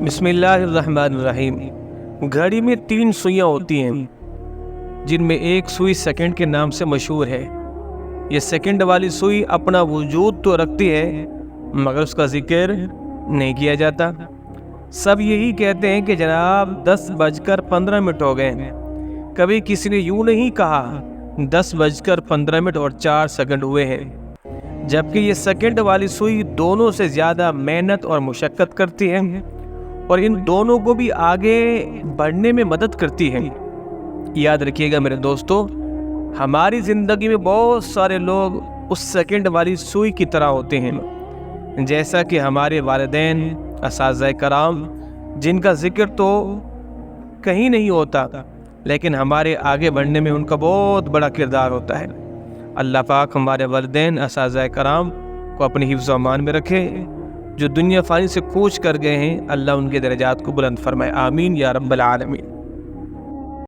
بسم اللہ الرحمن الرحیم۔ گھڑی میں 3 سوئیاں ہوتی ہیں جن میں ایک سوئی سیکنڈ کے نام سے مشہور ہے۔ یہ سیکنڈ والی سوئی اپنا وجود تو رکھتی ہے مگر اس کا ذکر نہیں کیا جاتا۔ سب یہی کہتے ہیں کہ جناب 10:15 ہو گئے، کبھی کسی نے یوں نہیں کہا 10:15 اور 4 سیکنڈ ہوئے ہیں، جبکہ یہ سیکنڈ والی سوئی دونوں سے زیادہ محنت اور مشقت کرتی ہے اور ان دونوں کو بھی آگے بڑھنے میں مدد کرتی ہے۔ یاد رکھیے گا میرے دوستو، ہماری زندگی میں بہت سارے لوگ اس سیکنڈ والی سوئی کی طرح ہوتے ہیں، جیسا کہ ہمارے والدین، اساتذہ کرام، جن کا ذکر تو کہیں نہیں ہوتا لیکن ہمارے آگے بڑھنے میں ان کا بہت بڑا کردار ہوتا ہے۔ اللہ پاک ہمارے والدین، اساتذہ کرام کو اپنی حفظ و امان میں رکھے۔ جو دنیا فانی سے کوچ کر گئے ہیں، اللہ ان کے درجات کو بلند فرمائے، آمین یا رب العالمین۔